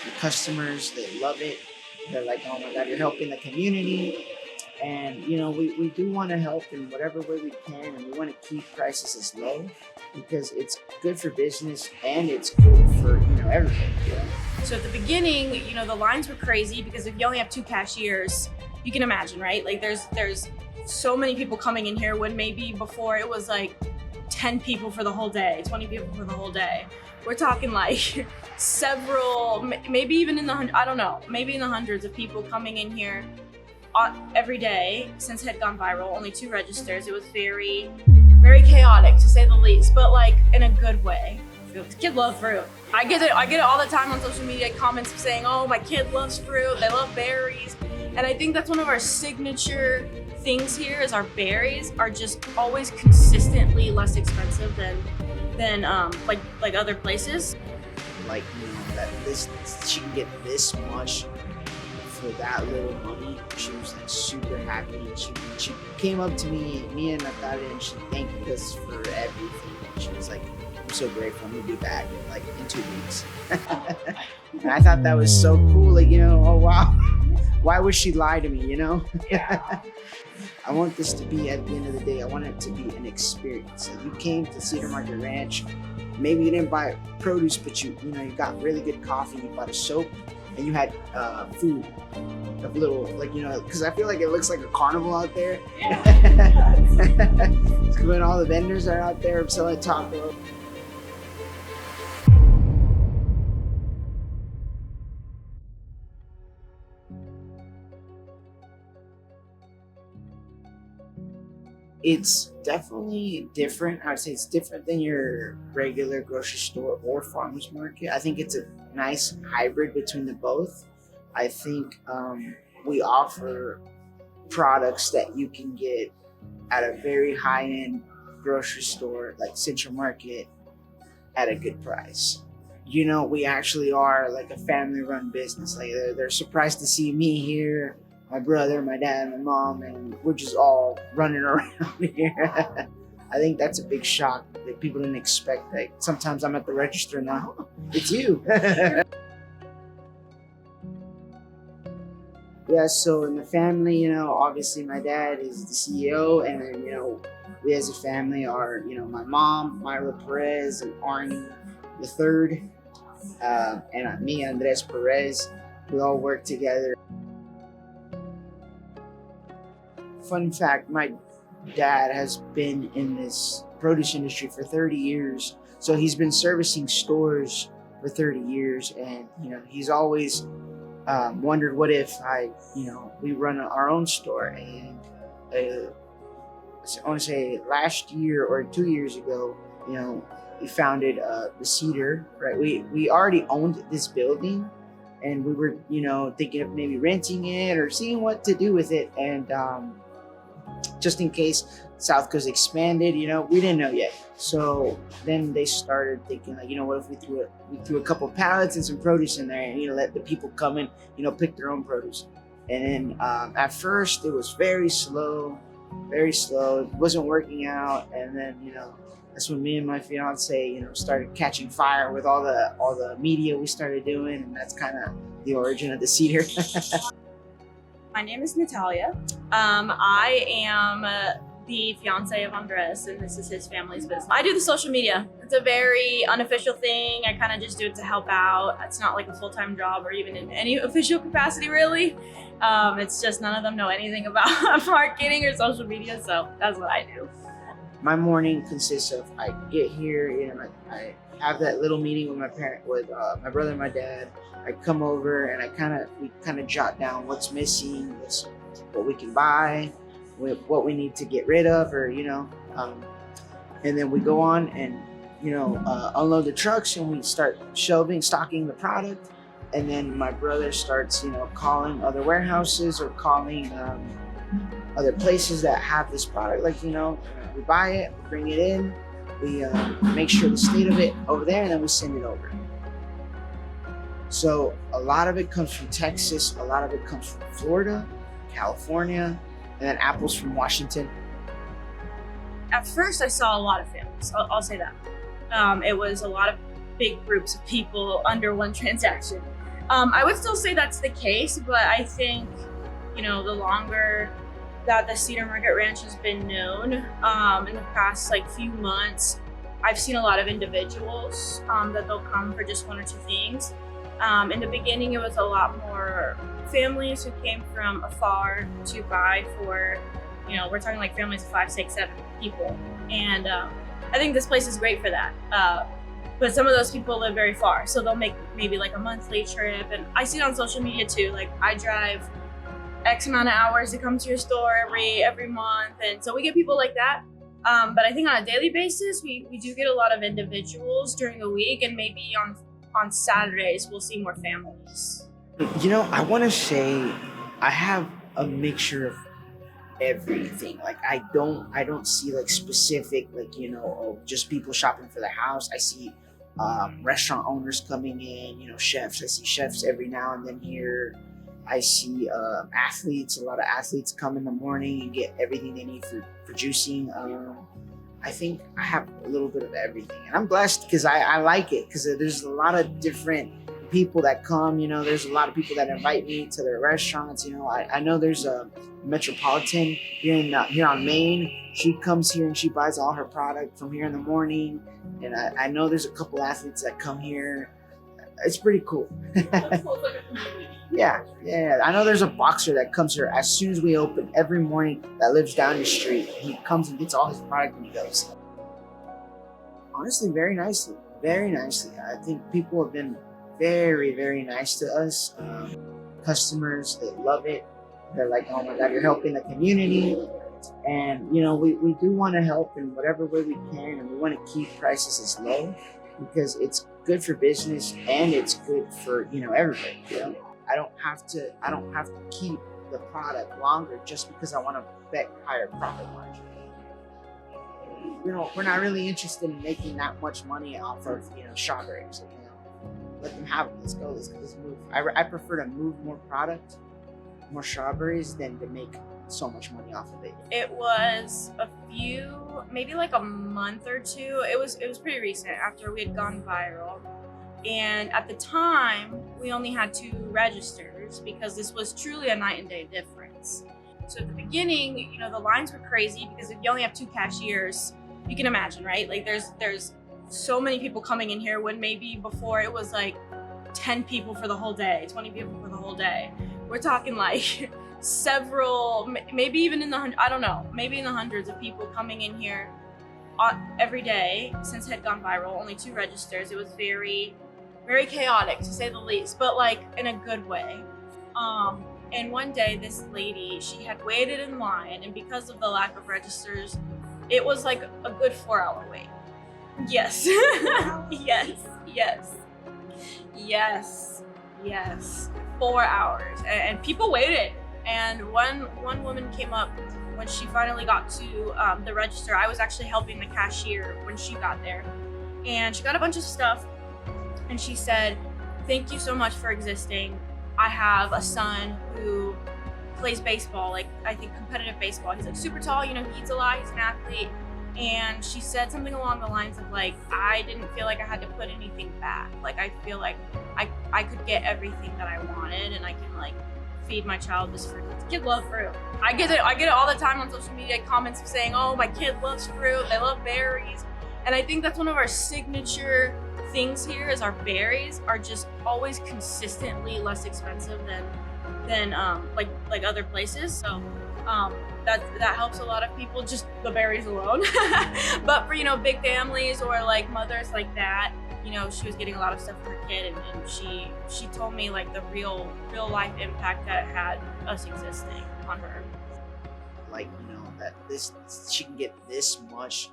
The customers, they love it. They're like, oh my God, you're helping the community. And, we do want to help in whatever way we can. And we want to keep prices as low because it's good for business and it's good for, everybody. So at the beginning, the lines were crazy because if you only have 2 cashiers, you can imagine, right? Like there's so many people coming in here when maybe before it was like 10 people for the whole day, 20 people for the whole day. We're talking like several, maybe even in the I don't know, maybe in the hundreds of people coming in here every day since it had gone viral. Only 2 registers. It was very, very chaotic to say the least, but like in a good way. The kid loves fruit. I get it all the time on social media, comments saying, oh, my kid loves fruit, they love berries. And I think that's one of our signature things here is our berries are just always consistently less expensive than like other places. Like, that she can get this much for that little money. She was like super happy. She came up to me and Natalia, and she thanked us for everything. She was like, I'm so grateful. I'm gonna be back in 2 weeks. And I thought that was so cool. Like, oh wow, why would she lie to me? Yeah. I want this to be, at the end of the day, I want it to be an experience. Like, you came to Cedar Market Ranch. Maybe you didn't buy produce, but you got really good coffee. You bought a soap, and you had food. A little, because I feel like it looks like a carnival out there. Yeah. When all the vendors are out there selling tacos. It's definitely different. I would say it's different than your regular grocery store or farmer's market. I think it's a nice hybrid between the both. I think we offer products that you can get at a very high-end grocery store like Central Market at a good price. We actually are like a family-run business. Like they're surprised to see me here, my brother, my dad, my mom, and we're just all running around here. I think that's a big shock that people didn't expect. Like sometimes I'm at the register now, it's you. Yeah, so in the family, obviously my dad is the CEO, and then, we as a family are, my mom, Myra Perez, and Arnie the third, and me, Andres Perez. We all work together. Fun fact, my dad has been in this produce industry for 30 years. So he's been servicing stores for 30 years, and, he's always wondered what if we run our own store. And I want to say last year or 2 years ago, we founded the Cedar, right? We already owned this building, and we were, thinking of maybe renting it or seeing what to do with it. And just in case South Coast expanded, we didn't know yet. So then they started thinking, like, what if we threw a couple pallets and some produce in there, and let the people come and pick their own produce. And then at first it was very slow. It wasn't working out. And then that's when me and my fiance started catching fire with all the media we started doing, and that's kind of the origin of the Cedar. My name is Natalia. I am the fiance of Andres, and this is his family's business. I do the social media. It's a very unofficial thing. I kind of just do it to help out. It's not like a full-time job or even in any official capacity, really. It's just none of them know anything about marketing or social media, so that's what I do. My morning consists of, I get here, I have that little meeting with my brother and my dad. I come over and we kind of jot down what's missing, what we can buy, what we need to get rid of, or and then we go on and unload the trucks, and we start stocking the product. And then my brother starts calling other warehouses or calling other places that have this product. Like we buy it, we bring it in, we make sure the state of it over there, and then we send it over. So a lot of it comes from Texas, a lot of it comes from Florida, California, and then apples from Washington. At first, I saw a lot of families. I'll say that. It was a lot of big groups of people under one transaction. I would still say that's the case, but I think, the longer that the Cedar Market Ranch has been known, in the past like few months, I've seen a lot of individuals that they'll come for just one or two things. In the beginning, it was a lot more families who came from afar to buy for, we're talking like families of 5, 6, 7 people. And I think this place is great for that. But some of those people live very far, so they'll make maybe like a monthly trip. And I see it on social media too. Like I drive X amount of hours to come to your store every month, and so we get people like that. But I think on a daily basis, we do get a lot of individuals during the week, and maybe on Saturdays we'll see more families. I want to say I have a mixture of everything. Like I don't see like specific just people shopping for the house. I see restaurant owners coming in, chefs. I see chefs every now and then here. I see athletes. A lot of athletes come in the morning and get everything they need for juicing. I think I have a little bit of everything, and I'm blessed because I like it, because there's a lot of different people that come. There's a lot of people that invite me to their restaurants. I know there's a Metropolitan here on Main. She comes here and she buys all her product from here in the morning, and I know there's a couple athletes that come here. It's pretty cool. Yeah. I know there's a boxer that comes here as soon as we open every morning that lives down the street. He comes and gets all his product and he goes. Honestly, very nicely. Very nicely. I think people have been very, very nice to us. Customers, they love it. They're like, oh my God, you're helping the community. And, we do want to help in whatever way we can. And we want to keep prices as low because it's good for business and it's good for, everybody. I don't have to keep the product longer just because I want to bet higher profit margin. We're not really interested in making that much money off of, strawberries. Let them have it. Let's go. Let's move. I prefer to move more product, more strawberries, than to make so much money off of it. It was maybe like a month or two. It was pretty recent after we had gone viral. And at the time, we only had 2 registers because this was truly a night and day difference. So at the beginning, the lines were crazy because if you only have 2 cashiers, you can imagine, right? Like there's so many people coming in here when maybe before it was like 10 people for the whole day, 20 people for the whole day. We're talking like several, maybe even in the, I don't know, maybe in the hundreds of people coming in here every day since it had gone viral. Only 2 registers. It was very, very chaotic to say the least, but like in a good way. And one day this lady, she had waited in line, and because of the lack of registers, it was like a good 4-hour wait. Yes. Yes. 4 hours. And people waited. And one woman came up when she finally got to the register. I was actually helping the cashier when she got there. And she got a bunch of stuff. And she said, "Thank you so much for existing. I have a son who plays baseball, like I think competitive baseball. He's like super tall, he eats a lot, he's an athlete." And she said something along the lines of like, "I didn't feel like I had to put anything back. Like I feel like I could get everything that I wanted, and I can like feed my child this fruit." Kids love fruit. I get it all the time on social media, comments saying, "Oh, my kid loves fruit, they love berries." And I think that's one of our signature things here is our berries are just always consistently less expensive than like other places. So that helps a lot of people, just the berries alone. But for big families or like mothers like that, she was getting a lot of stuff for her kid, and she told me like the real life impact that it had us existing on her. Like that she can get this much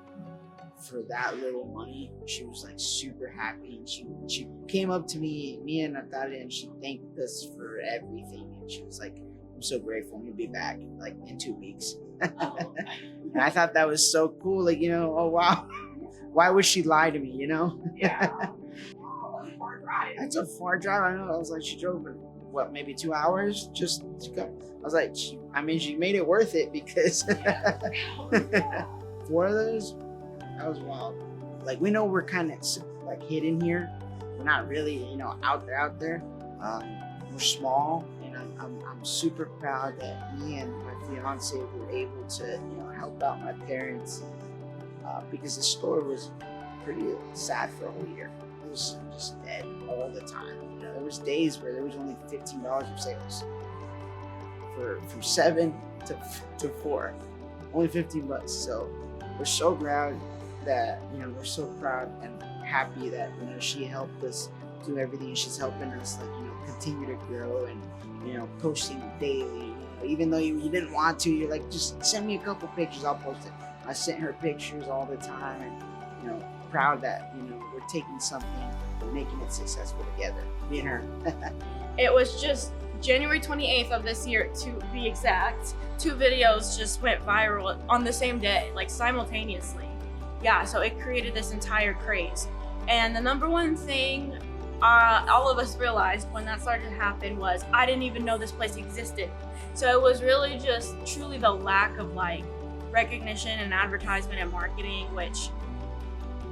for that little money. She was like super happy, and she came up to me and Natalia, and she thanked us for everything, and she was like, "I'm so grateful. I'm gonna be back like in 2 weeks." And I thought that was so cool. Like oh wow, why would she lie to me? Yeah. That's a far drive. I know. I was like, she drove maybe 2 hours just to come. I was like, she made it worth it, because 4 of those. That was wild. Like, we know we're kind of like hidden here. We're not really, out there. We're small, and I'm super proud that me and my fiance were able to help out my parents because the store was pretty sad for a whole year. It was just dead all the time. There was days where there was only $15 of sales from 7 to 4, only $15. So we're so proud that we're so proud and happy that she helped us do everything. She's helping us continue to grow and posting daily. Even though you didn't want to, you're like, just send me a couple pictures, I'll post it. I sent her pictures all the time, and proud that we're taking something and making it successful together, me and her. It was just January 28th of this year, to be exact. 2 videos just went viral on the same day, like simultaneously. Yeah, so it created this entire craze. And the number one thing all of us realized when that started to happen was I didn't even know this place existed. So it was really just truly the lack of recognition and advertisement and marketing, which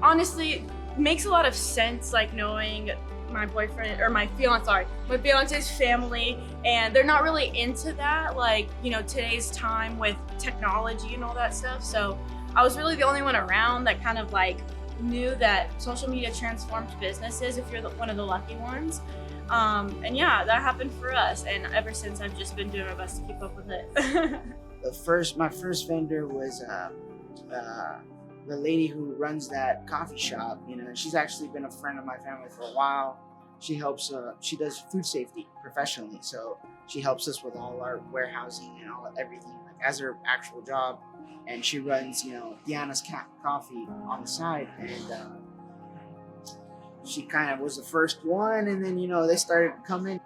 honestly makes a lot of sense, knowing my boyfriend or my fiance's family, and they're not really into that, today's time with technology and all that stuff. So I was really the only one around that kind of knew that social media transforms businesses if you're one of the lucky ones. And yeah, that happened for us, and ever since I've just been doing my best to keep up with it. My first vendor was the lady who runs that coffee shop. She's actually been a friend of my family for a while. She helps. She does food safety professionally, so she helps us with all our warehousing and everything as her actual job. And she runs, Deanna's Coffee on the side, and she kind of was the first one, and then they started coming.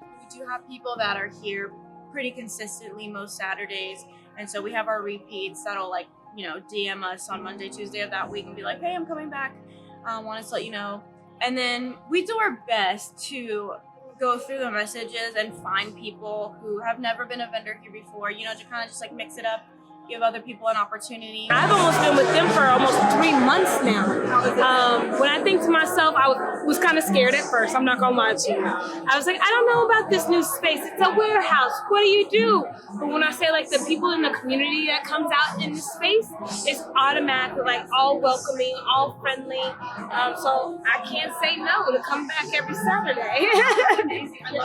We do have people that are here pretty consistently most Saturdays, and so we have our repeats that'll DM us on Monday, Tuesday of that week and be like, hey, I'm coming back, wanted to let you know. And then we do our best to go through the messages and find people who have never been a vendor here before, to kind of just mix it up, give other people an opportunity. I've almost been with them for almost 3 months now. When I think to myself, I was kind of scared at first, I'm not gonna lie to you. I was like, I don't know about this new space, it's a warehouse, what do you do? But when I say the people in the community that comes out in this space, it's automatically all welcoming, all friendly. So I can't say no to come back every Saturday.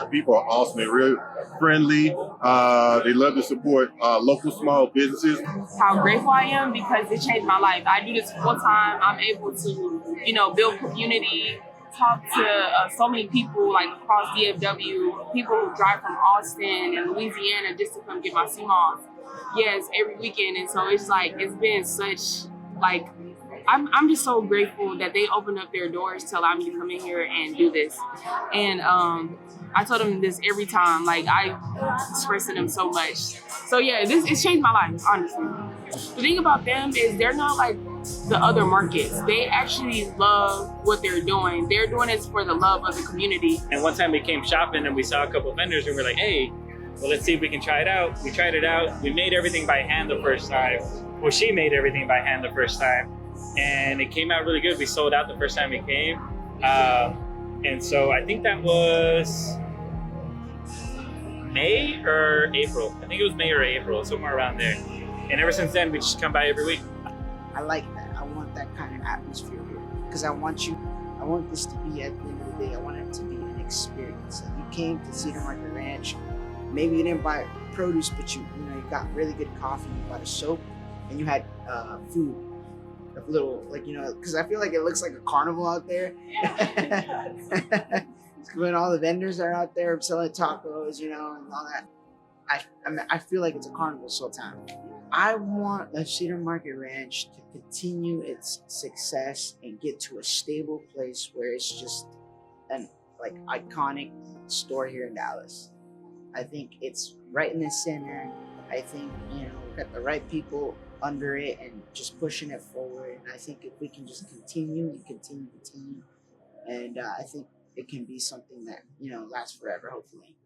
People are awesome, they're real friendly, they love to support local small businesses. How grateful I am because it changed my life. I do this full time. I'm able to, build community, talk to so many people across DFW, people who drive from Austin and Louisiana just to come get my CMOS. Yes, every weekend. And so it's it's been such I'm just so grateful that they opened up their doors to allow me to come in here and do this. And I told them this every time, I express to them so much. So yeah, it's changed my life, honestly. The thing about them is they're not like the other markets. They actually love what they're doing. They're doing it for the love of the community. And one time we came shopping and we saw a couple of vendors and we're like, hey, well, let's see if we can try it out. We tried it out. We made everything by hand the first time. Well, she made everything by hand the first time. And it came out really good. We sold out the first time we came. And so I think that was May or April. I think it was May or April, somewhere around there. And ever since then, we just come by every week. I like that. I want that kind of atmosphere here because I want this to be, at the end of the day, I want it to be an experience. Like you came to Cedar Market Ranch, maybe you didn't buy produce, but you got really good coffee, you bought a soap, and you had food. A little, because I feel like it looks like a carnival out there. When all the vendors are out there selling tacos, and all that. I feel like it's a carnival soul time. I want the Cedar Market Ranch to continue its success and get to a stable place where it's just an iconic store here in Dallas. I think it's right in the center. I think we've got the right people under it and just pushing it forward. And I think if we can just continue, and I think it can be something that lasts forever, hopefully.